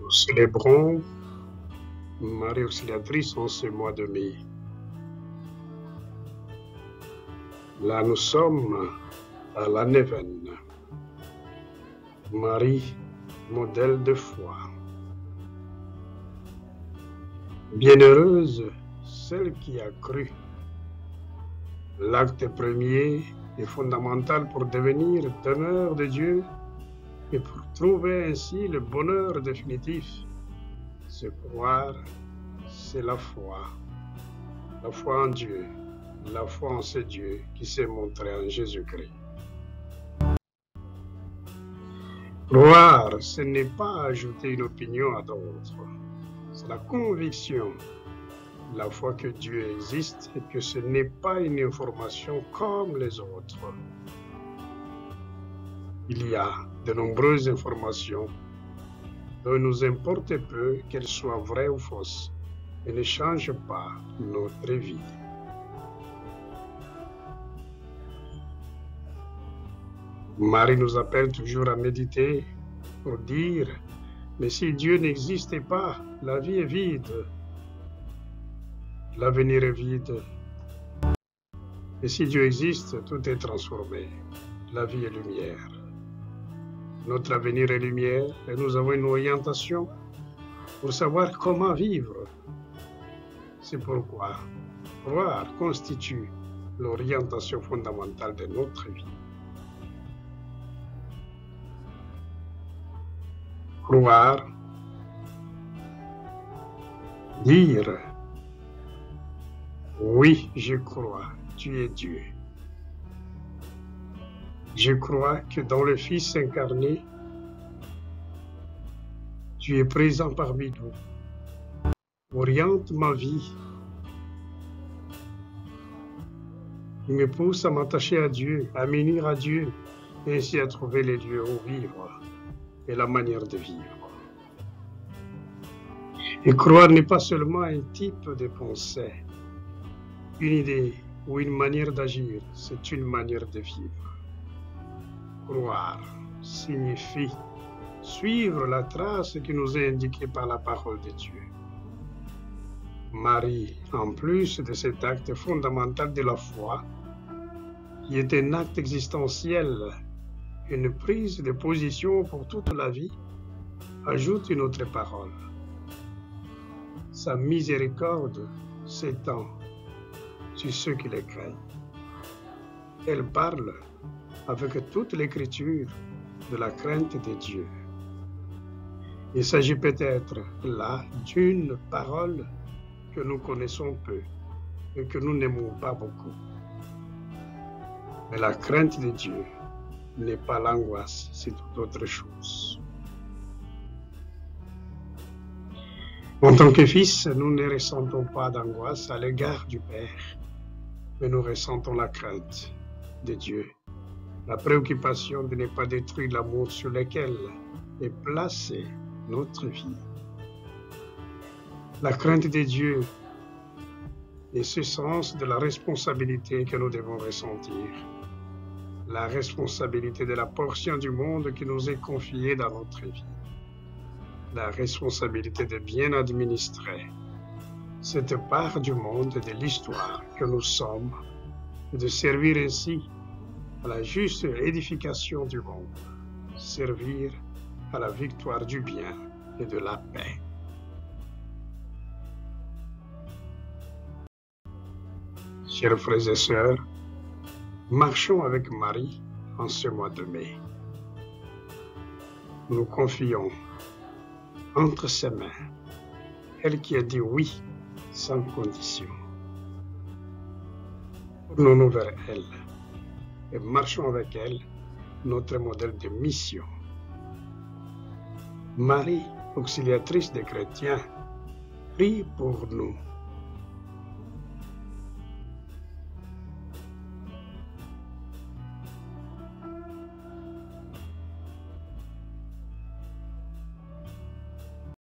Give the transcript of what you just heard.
Nous célébrons Marie Auxiliatrice en ce mois de mai. Là, nous sommes à la neuvaine. Marie, modèle de foi. Bienheureuse celle qui a cru. L'acte premier et fondamental pour devenir demeure de Dieu et pour trouver ainsi le bonheur définitif. Se croire, c'est la foi. La foi en Dieu, la foi en ce Dieu qui s'est montré en Jésus-Christ. Croire, ce n'est pas ajouter une opinion à d'autres. C'est la conviction, la foi que Dieu existe et que ce n'est pas une information comme les autres. Il y a de nombreuses informations dont il nous importe peu qu'elles soient vraies ou fausses et ne changent pas notre vie. Marie nous appelle toujours à méditer pour dire « Mais si Dieu n'existait pas, la vie est vide, l'avenir est vide. Et si Dieu existe, tout est transformé, la vie est lumière. Notre avenir est lumière et nous avons une orientation pour savoir comment vivre. C'est pourquoi croire constitue l'orientation fondamentale de notre vie. Croire, dire « Oui, je crois, tu es Dieu. Je crois que dans le Fils incarné, tu es présent parmi nous. Oriente ma vie. Il me pousse à m'attacher à Dieu, à m'unir à Dieu, et ainsi à trouver les lieux où vivre et la manière de vivre. Et croire n'est pas seulement un type de pensée, une idée ou une manière d'agir, c'est une manière de vivre. Croire signifie suivre la trace qui nous est indiquée par la parole de Dieu. Marie, en plus de cet acte fondamental de la foi, qui est un acte existentiel, une prise de position pour toute la vie, ajoute une autre parole. Sa miséricorde s'étend sur ceux qui les craignent. Elle parle avec toute l'écriture de la crainte de Dieu. Il s'agit peut-être là d'une parole que nous connaissons peu et que nous n'aimons pas beaucoup. Mais la crainte de Dieu n'est pas l'angoisse, c'est toute autre chose. En tant que fils, nous ne ressentons pas d'angoisse à l'égard du Père, mais nous ressentons la crainte de Dieu, la préoccupation de ne pas détruire l'amour sur lequel est placée notre vie. La crainte de Dieu est ce sens de la responsabilité que nous devons ressentir, la responsabilité de la portion du monde qui nous est confiée dans notre vie, la responsabilité de bien administrer cette part du monde et de l'histoire que nous sommes et de servir ainsi à la juste édification du monde, servir à la victoire du bien et de la paix. Chers frères et sœurs, marchons avec Marie en ce mois de mai. Nous confions entre ses mains, elle qui a dit oui sans condition. Tournons-nous vers elle et marchons avec elle notre modèle de mission. Marie, auxiliatrice des chrétiens, prie pour nous.